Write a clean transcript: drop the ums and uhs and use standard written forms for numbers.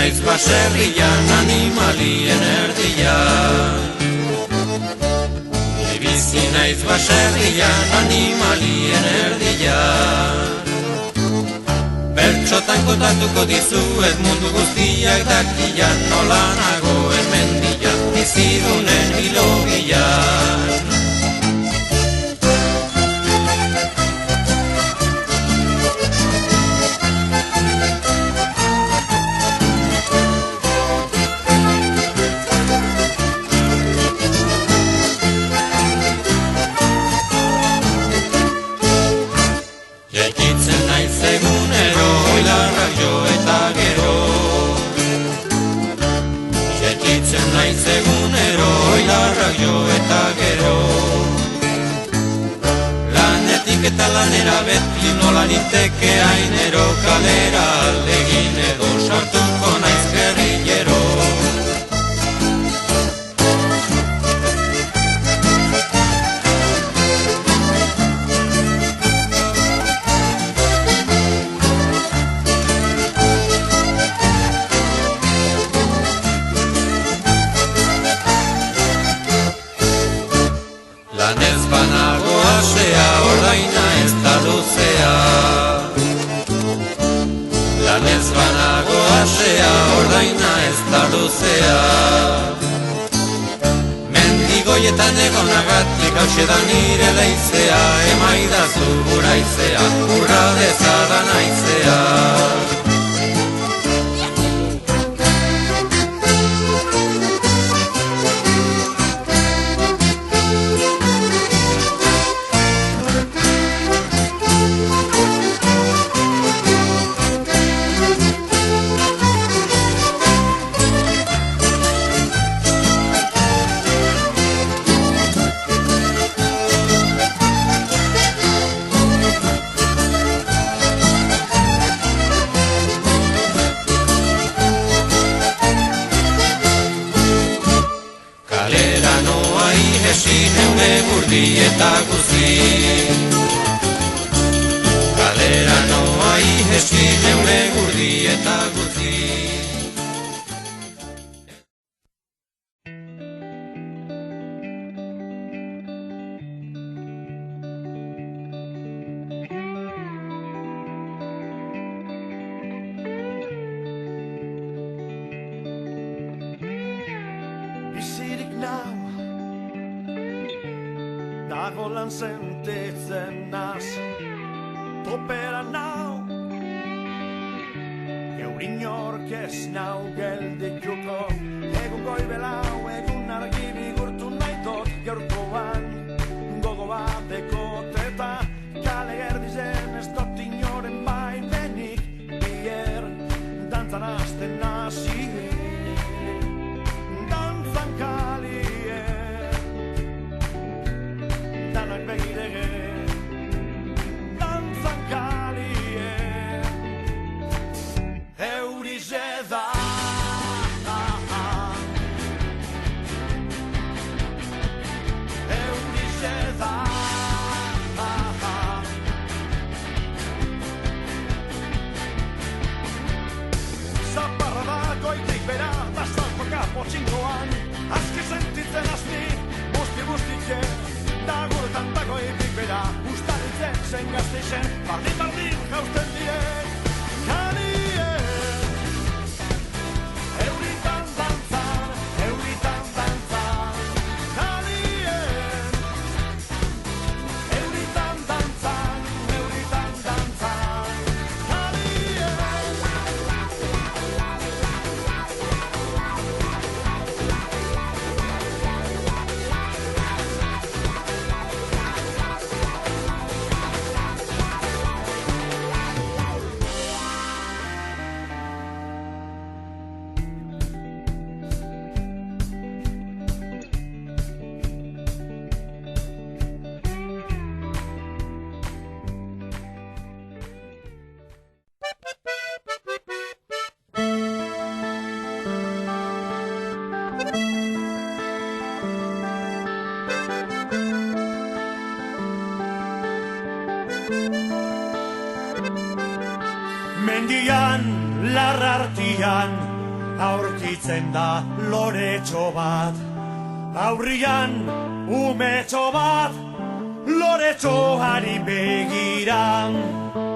naiz baserrian animalien erdian. Bizi naiz baserrian animalien erdian. Bertxotan kontatuko dizuet mundu guztiak dakian, nola nagoen mendian, bizidunen hilogian. Jaikitzen naiz egunero, oilarrak jo eta gero. Jaikitzen naiz egunero, oilarrak jo eta gero. Lanetik eta lanera beti nola ninteke ainero, kalera aldegin edo sartuko naiz gerrillero. Lanez banago asea, ordaina ez da luzea. Lanez banago asea, ordaina ez da luzea. Mendigoietan egonagatik hause da nire leizea, emaidazu guraizea, urra dezadan aizea. Neure gurdi eta guzi. Kalera noa ihesi neure gurdi eta guzi. Bizirik nau dagolan sentitzen naz, topera nau, geurin orkez nau geldituko, egun goibelau, egun argi bigurtu nahitot, gaurkoan, gogo bateko teta, kale gerdizen ez dut inoren baimenik, bier, dantzan azten nazi, dantzan kalie. Danak begirege, dantzan kalie, eurize da. Eurize da. Zaparra da goitik bera, da salpoka potxingoan, aski sentitzen aski, busti-bustike. Daguretan dago ipik bera, ustaritzen zen gazteizen, bardin jausten direk, kalien. Euritan dantzan, kalien. Euritan dantzan, kalien. Mendian, larrartian, aurkitzen da loretxo bat, aurrian umetxo bat, loretxoari begiran.